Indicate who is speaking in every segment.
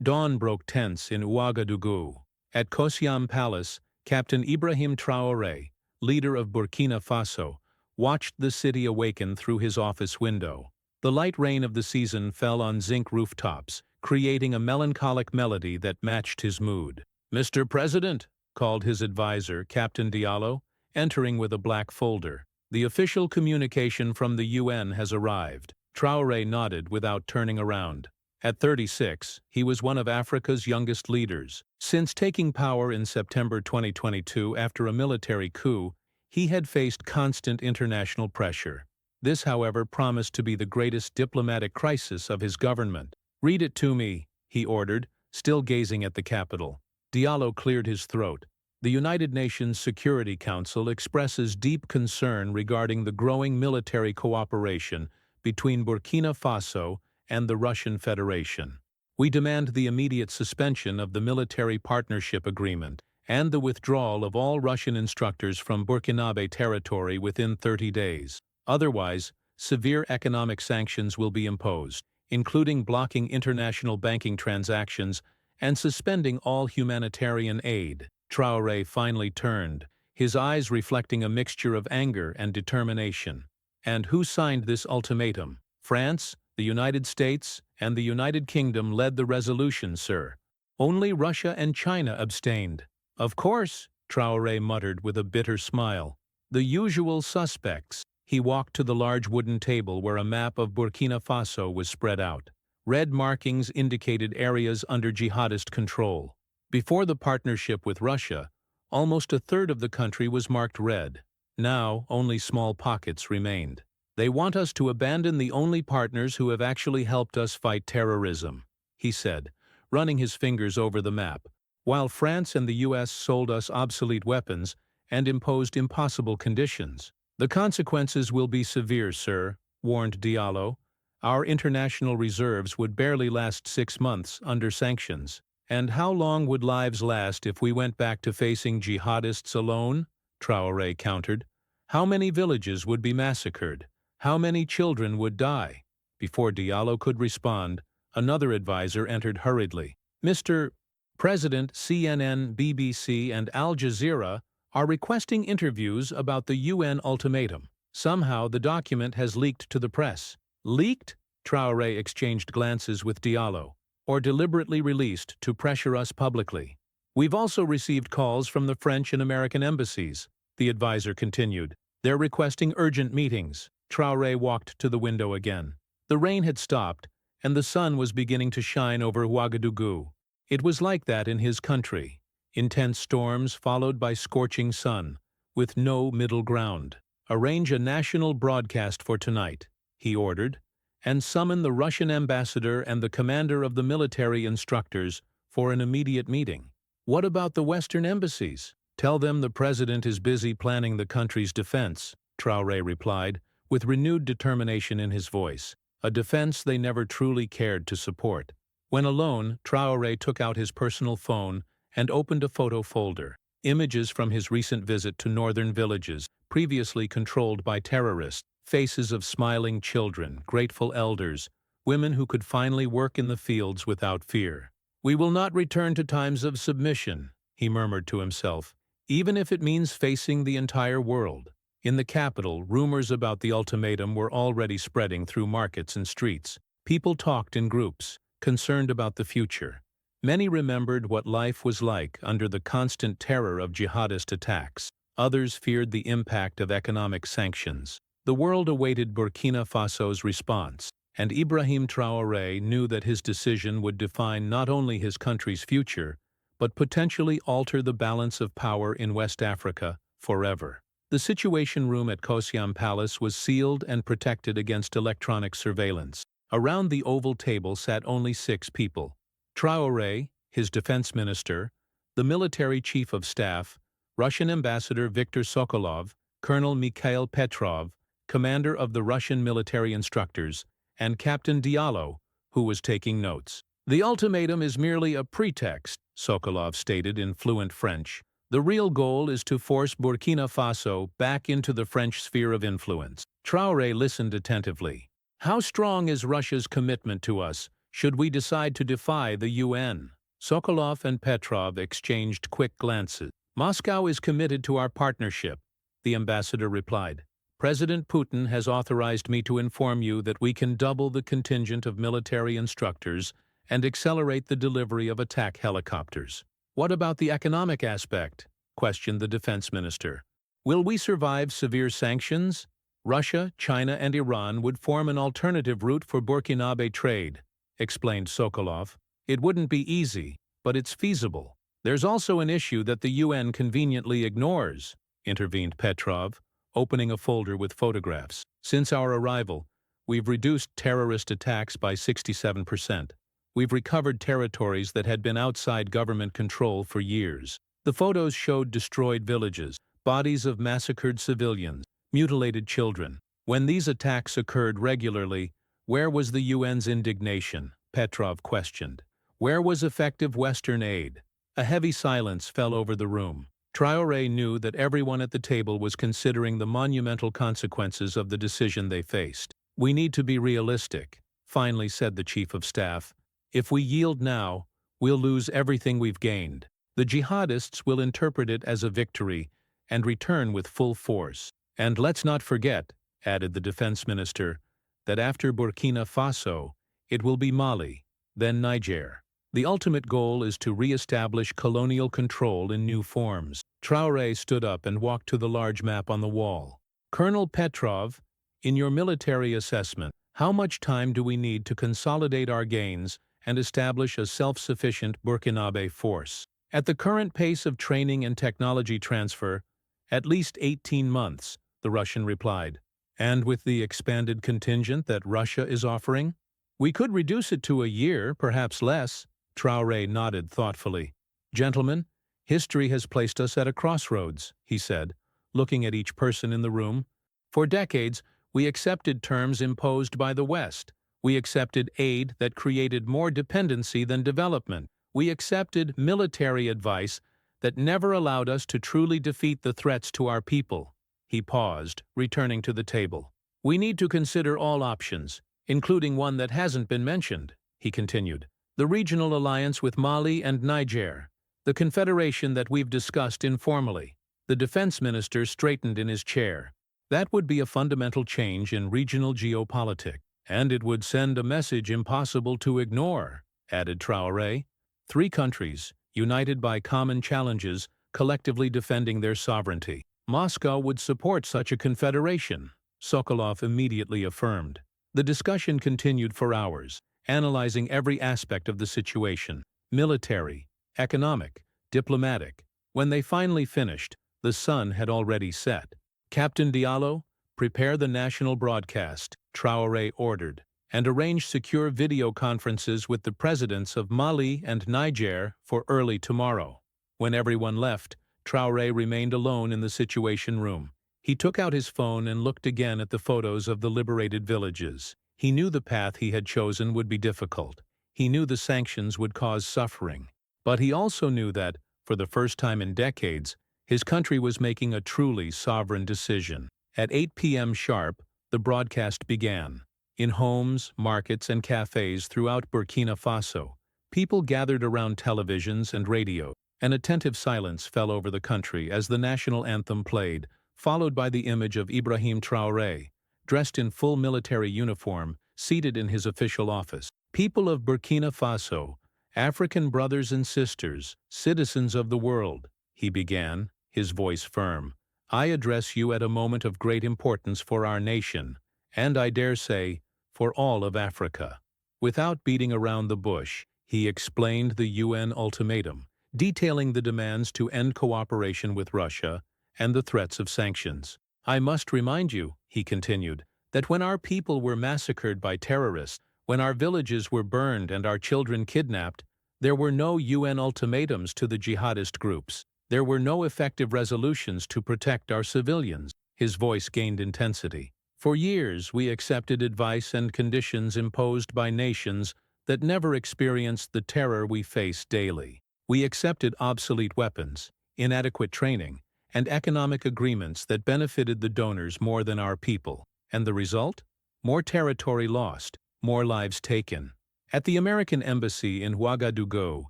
Speaker 1: Dawn broke tense in Ouagadougou. At Kosiam Palace, Captain Ibrahim Traoré, leader of Burkina Faso, watched the city awaken through his office window. The light rain of the season fell on zinc rooftops, creating a melancholic melody that matched his mood. "Mr. President," called his advisor, Captain Diallo, entering with a black folder. "The official communication from the UN has arrived." Traoré nodded without turning around. At 36, he was one of Africa's youngest leaders. Since taking power in September 2022 after a military coup, he had faced constant international pressure. This, however, promised to be the greatest diplomatic crisis of his government. "Read it to me," he ordered, still gazing at the capital. Diallo cleared his throat. "The United Nations Security Council expresses deep concern regarding the growing military cooperation between Burkina Faso and the Russian Federation. We demand the immediate suspension of the military partnership agreement and the withdrawal of all Russian instructors from Burkinabe territory within 30 days. Otherwise, severe economic sanctions will be imposed, including blocking international banking transactions and suspending all humanitarian aid." Traoré finally turned, his eyes reflecting a mixture of anger and determination. "And who signed this ultimatum?" "France, the United States, and the United Kingdom led the resolution, sir. Only Russia and China abstained." "Of course," Traoré muttered with a bitter smile. "The usual suspects." He walked to the large wooden table where a map of Burkina Faso was spread out. Red markings indicated areas under jihadist control. Before the partnership with Russia, almost a third of the country was marked red. Now, only small pockets remained. "They want us to abandon the only partners who have actually helped us fight terrorism," he said, running his fingers over the map, "while France and the US sold us obsolete weapons and imposed impossible conditions. The consequences will be severe, sir," warned Diallo. "Our international reserves would barely last 6 months under sanctions. And how long would lives last if we went back to facing jihadists alone?" Traoré countered. "How many villages would be massacred? How many children would die?" Before Diallo could respond, another advisor entered hurriedly. "Mr. President, CNN, BBC, and Al Jazeera are requesting interviews about the UN ultimatum. Somehow the document has leaked to the press." "Leaked?" Traoré exchanged glances with Diallo. "Or deliberately released to pressure us publicly." "We've also received calls from the French and American embassies," the advisor continued. "They're requesting urgent meetings." Traoré walked to the window again. The rain had stopped, and the sun was beginning to shine over Ouagadougou. It was like that in his country. Intense storms followed by scorching sun, with no middle ground. "Arrange a national broadcast for tonight," he ordered, "and summon the Russian ambassador and the commander of the military instructors for an immediate meeting." "What about the Western embassies?" "Tell them the president is busy planning the country's defense," Traoré replied, with renewed determination in his voice, a defense they never truly cared to support. When alone, Traoré took out his personal phone and opened a photo folder. Images from his recent visit to northern villages, previously controlled by terrorists, faces of smiling children, grateful elders, women who could finally work in the fields without fear. "We will not return to times of submission," he murmured to himself, "even if it means facing the entire world." In the capital, rumors about the ultimatum were already spreading through markets and streets. People talked in groups, concerned about the future. Many remembered what life was like under the constant terror of jihadist attacks. Others feared the impact of economic sanctions. The world awaited Burkina Faso's response, and Ibrahim Traoré knew that his decision would define not only his country's future, but potentially alter the balance of power in West Africa forever. The Situation Room at Kosiam Palace was sealed and protected against electronic surveillance. Around the oval table sat only 6 people: Traoré, his defense minister, the military chief of staff, Russian ambassador Viktor Sokolov, Colonel Mikhail Petrov, commander of the Russian military instructors, and Captain Diallo, who was taking notes. "The ultimatum is merely a pretext," Sokolov stated in fluent French. "The real goal is to force Burkina Faso back into the French sphere of influence." Traoré listened attentively. "How strong is Russia's commitment to us?" should we decide to defy the UN? Sokolov and Petrov exchanged quick glances. Moscow is committed to our partnership, the ambassador replied. President Putin has authorized me to inform you that we can double the contingent of military instructors and accelerate the delivery of attack helicopters. What about the economic aspect? Questioned the defense minister. Will we survive severe sanctions? Russia, China, and Iran would form an alternative route for Burkinabe trade, explained Sokolov. It wouldn't be easy, but it's feasible. There's also an issue that the UN conveniently ignores, intervened Petrov, opening a folder with photographs. Since our arrival, we've reduced terrorist attacks by 67%. We've recovered territories that had been outside government control for years. The photos showed destroyed villages, bodies of massacred civilians, mutilated children. When these attacks occurred regularly, where was the UN's indignation? Petrov questioned. Where was effective Western aid? A heavy silence fell over the room. Traoré knew that everyone at the table was considering the monumental consequences of the decision they faced. We need to be realistic, finally said the chief of staff. If we yield now, we'll lose everything we've gained. The jihadists will interpret it as a victory and return with full force. And let's not forget, added the defense minister, that after Burkina Faso, it will be Mali, then Niger. The ultimate goal is to re-establish colonial control in new forms. Traoré stood up and walked to the large map on the wall. Colonel Petrov, in your military assessment, how much time do we need to consolidate our gains and establish a self-sufficient Burkinabe force? At the current pace of training and technology transfer, at least 18 months, the Russian replied. And with the expanded contingent that Russia is offering? We could reduce it to a year, perhaps less. Traoré nodded thoughtfully. Gentlemen, history has placed us at a crossroads, he said, looking at each person in the room. For decades, we accepted terms imposed by the West. We accepted aid that created more dependency than development. We accepted military advice that never allowed us to truly defeat the threats to our people. He paused, returning to the table. We need to consider all options, including one that hasn't been mentioned, he continued. The regional alliance with Mali and Niger, the confederation that we've discussed informally. The defense minister straightened in his chair. That would be a fundamental change in regional geopolitics, and it would send a message impossible to ignore, added Traoré. 3 countries, united by common challenges, collectively defending their sovereignty. Moscow would support such a confederation, Sokolov immediately affirmed. The discussion continued for hours, analyzing every aspect of the situation, military, economic, diplomatic. When they finally finished, the sun had already set. Captain Diallo, prepare the national broadcast, Traoré ordered, and arrange secure video conferences with the presidents of Mali and Niger for early tomorrow. When everyone left, Traoré remained alone in the Situation Room. He took out his phone and looked again at the photos of the liberated villages. He knew the path he had chosen would be difficult. He knew the sanctions would cause suffering. But he also knew that, for the first time in decades, his country was making a truly sovereign decision. At 8 p.m. sharp, the broadcast began. In homes, markets, and cafes throughout Burkina Faso, people gathered around televisions and radio. An attentive silence fell over the country as the national anthem played, followed by the image of Ibrahim Traoré, dressed in full military uniform, seated in his official office. People of Burkina Faso, African brothers and sisters, citizens of the world, he began, his voice firm. I address you at a moment of great importance for our nation, and I dare say, for all of Africa. Without beating around the bush, he explained the UN ultimatum, detailing the demands to end cooperation with Russia and the threats of sanctions. I must remind you, he continued, that when our people were massacred by terrorists, when our villages were burned and our children kidnapped, there were no UN ultimatums to the jihadist groups. There were no effective resolutions to protect our civilians. His voice gained intensity. For years, we accepted advice and conditions imposed by nations that never experienced the terror we face daily. We accepted obsolete weapons, inadequate training, and economic agreements that benefited the donors more than our people. And the result? More territory lost, more lives taken, At the American embassy in Ouagadougou,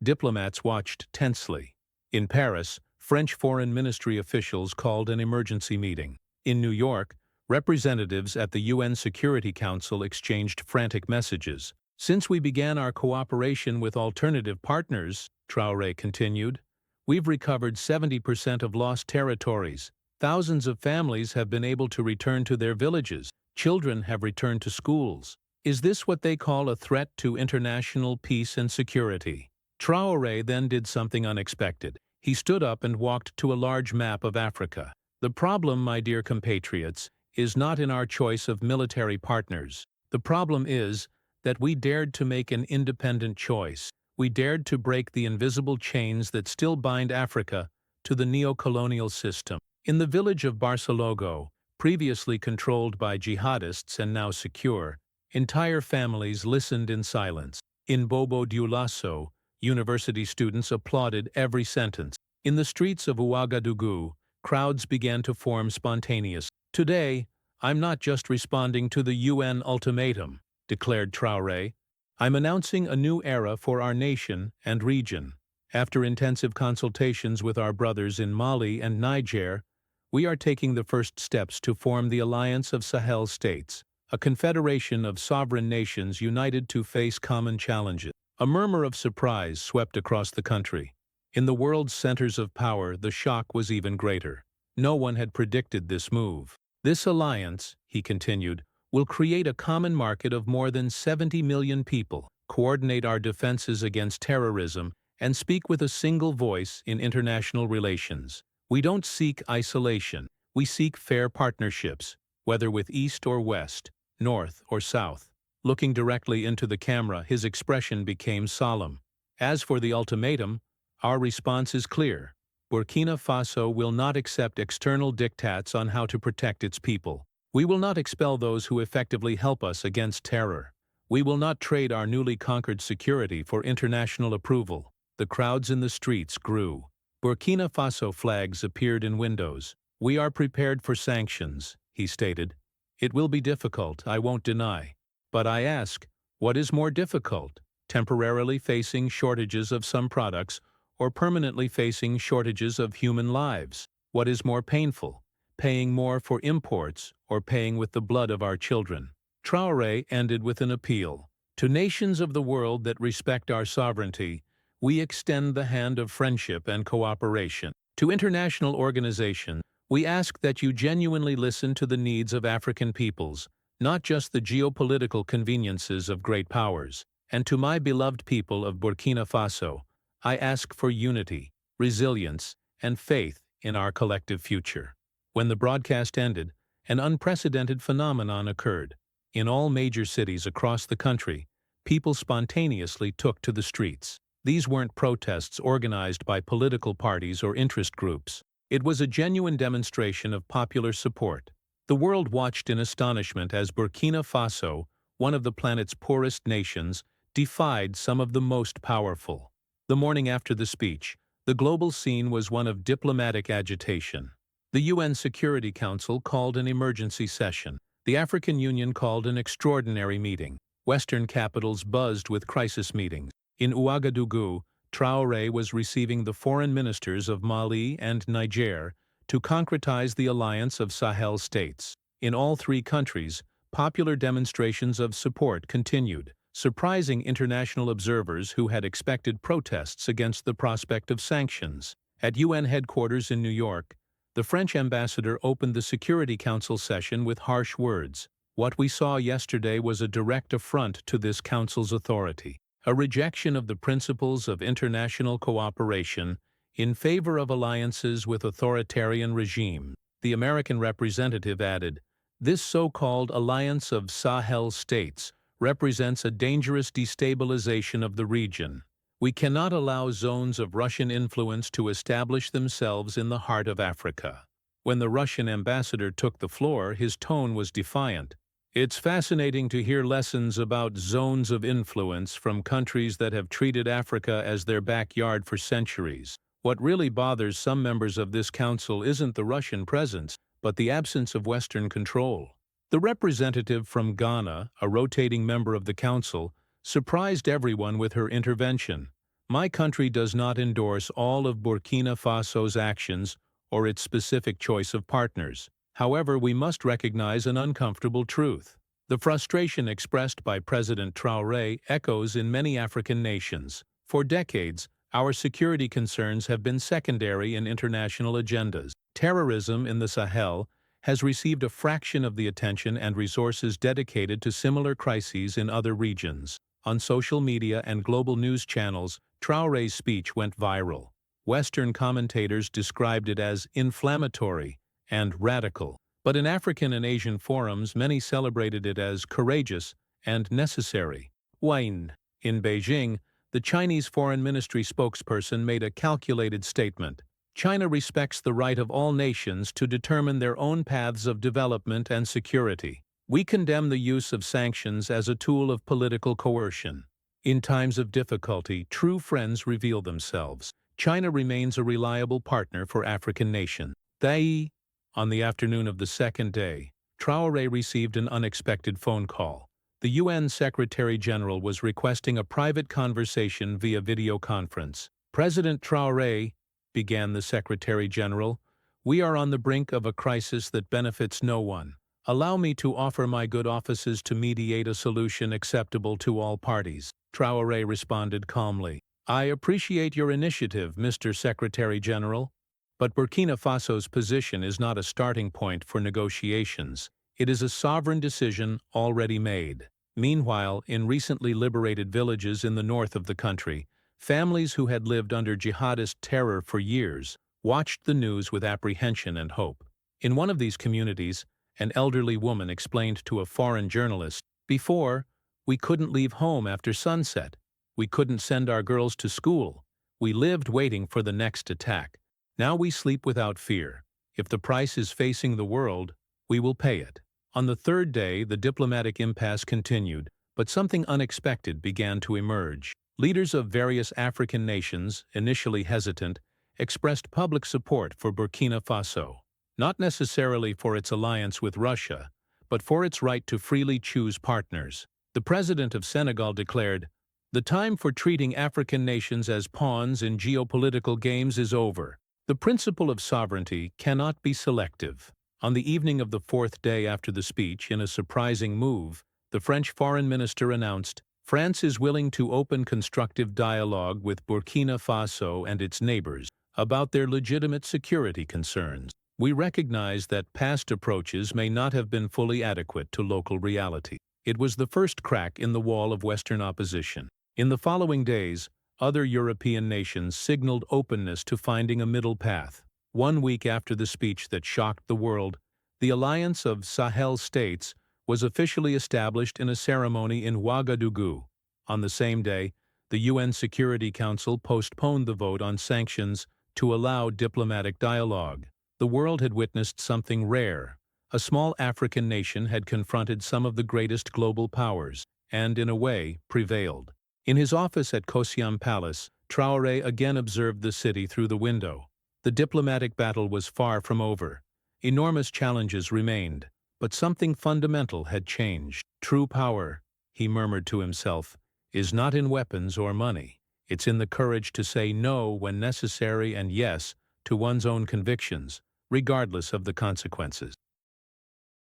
Speaker 1: diplomats watched tensely. In Paris, French foreign ministry officials called an emergency meeting. In New York, representatives at the UN Security Council exchanged frantic messages. Since we began our cooperation with alternative partners, Traoré continued, we've recovered 70% of lost territories. Thousands of families have been able to return to their villages. Children have returned to schools. Is this what they call a threat to international peace and security? Traoré then did something unexpected. He stood up and walked to a large map of Africa. The problem, my dear compatriots, is not in our choice of military partners. The problem is that we dared to make an independent choice. We dared to break the invisible chains that still bind Africa to the neo-colonial system. In the village of Barcelogo, previously controlled by jihadists and now secure, entire families listened in silence. In Bobo Dioulasso, university students applauded every sentence. In the streets of Ouagadougou, crowds began to form spontaneously. Today, I'm not just responding to the UN ultimatum, declared Traoré. I'm announcing a new era for our nation and region. After intensive consultations with our brothers in Mali and Niger, we are taking the first steps to form the Alliance of Sahel States, a confederation of sovereign nations united to face common challenges. A murmur of surprise swept across the country. In the world's centers of power, the shock was even greater. No one had predicted this move. This alliance, he continued, will create a common market of more than 70 million people, coordinate our defenses against terrorism, and speak with a single voice in international relations. We don't seek isolation. We seek fair partnerships, whether with East or West, North or South. Looking directly into the camera, his expression became solemn. As for the ultimatum, our response is clear. Burkina Faso will not accept external diktats on how to protect its people. We will not expel those who effectively help us against terror. We will not trade our newly conquered security for international approval. The crowds in the streets grew. Burkina Faso flags appeared in windows. We are prepared for sanctions, he stated. It will be difficult, I won't deny. But I ask, what is more difficult? Temporarily facing shortages of some products or permanently facing shortages of human lives? What is more painful? Paying more for imports or paying with the blood of our children? Traoré ended with an appeal. To nations of the world that respect our sovereignty, we extend the hand of friendship and cooperation. To international organizations, we ask that you genuinely listen to the needs of African peoples, not just the geopolitical conveniences of great powers. And to my beloved people of Burkina Faso, I ask for unity, resilience, and faith in our collective future. When the broadcast ended, an unprecedented phenomenon occurred. In all major cities across the country, people spontaneously took to the streets. These weren't protests organized by political parties or interest groups. It was a genuine demonstration of popular support. The world watched in astonishment as Burkina Faso, one of the planet's poorest nations, defied some of the most powerful. The morning after the speech, the global scene was one of diplomatic agitation. The UN Security Council called an emergency session. The African Union called an extraordinary meeting. Western capitals buzzed with crisis meetings. In Ouagadougou, Traoré was receiving the foreign ministers of Mali and Niger to concretize the alliance of Sahel states. In all three countries, popular demonstrations of support continued, surprising international observers who had expected protests against the prospect of sanctions. At UN headquarters in New York, the French ambassador opened the Security Council session with harsh words. What we saw yesterday was a direct affront to this council's authority, a rejection of the principles of international cooperation in favor of alliances with authoritarian regimes. The American representative added, "This so-called alliance of Sahel states represents a dangerous destabilization of the region. We cannot allow zones of Russian influence to establish themselves in the heart of Africa." When the Russian ambassador took the floor, his tone was defiant. It's fascinating to hear lessons about zones of influence from countries that have treated Africa as their backyard for centuries. What really bothers some members of this council isn't the Russian presence, but the absence of Western control. The representative from Ghana, a rotating member of the council, surprised everyone with her intervention. My country does not endorse all of Burkina Faso's actions or its specific choice of partners. However, we must recognize an uncomfortable truth. The frustration expressed by President Traoré echoes in many African nations. For decades, our security concerns have been secondary in international agendas. Terrorism in the Sahel has received a fraction of the attention and resources dedicated to similar crises in other regions. On social media and global news channels, Traoré's speech went viral. Western commentators described it as inflammatory and radical. But in African and Asian forums, many celebrated it as courageous and necessary. In Beijing, the Chinese Foreign Ministry spokesperson made a calculated statement. China respects the right of all nations to determine their own paths of development and security. We condemn the use of sanctions as a tool of political coercion. In times of difficulty, true friends reveal themselves. China remains a reliable partner for African nations. On the afternoon of the second day, Traoré received an unexpected phone call. The UN Secretary-General was requesting a private conversation via video conference. President Traoré, began the Secretary-General, we are on the brink of a crisis that benefits no one. Allow me to offer my good offices to mediate a solution acceptable to all parties. Traoré responded calmly. I appreciate your initiative, Mr. Secretary-General. But Burkina Faso's position is not a starting point for negotiations. It is a sovereign decision already made. Meanwhile, in recently liberated villages in the north of the country, families who had lived under jihadist terror for years watched the news with apprehension and hope. In one of these communities, an elderly woman explained to a foreign journalist, "Before, we couldn't leave home after sunset. We couldn't send our girls to school. We lived waiting for the next attack. Now we sleep without fear. If the price is facing the world, we will pay it." On the third day, the diplomatic impasse continued, but something unexpected began to emerge. Leaders of various African nations, initially hesitant, expressed public support for Burkina Faso, not necessarily for its alliance with Russia, but for its right to freely choose partners. The president of Senegal declared, "The time for treating African nations as pawns in geopolitical games is over. The principle of sovereignty cannot be selective." On the evening of the fourth day after the speech, in a surprising move, the French foreign minister announced, France is willing to open constructive dialogue with Burkina Faso and its neighbors about their legitimate security concerns. We recognize that past approaches may not have been fully adequate to local reality. It was the first crack in the wall of Western opposition. In the following days, other European nations signaled openness to finding a middle path. 1 week after the speech that shocked the world, the Alliance of Sahel States was officially established in a ceremony in Ouagadougou. On the same day, the UN Security Council postponed the vote on sanctions to allow diplomatic dialogue. The world had witnessed something rare. A small African nation had confronted some of the greatest global powers, and, in a way, prevailed. In his office at Kosiam Palace, Traoré again observed the city through the window. The diplomatic battle was far from over. Enormous challenges remained, but something fundamental had changed. True power, he murmured to himself, is not in weapons or money. It's in the courage to say no when necessary and yes to one's own convictions, regardless of the consequences.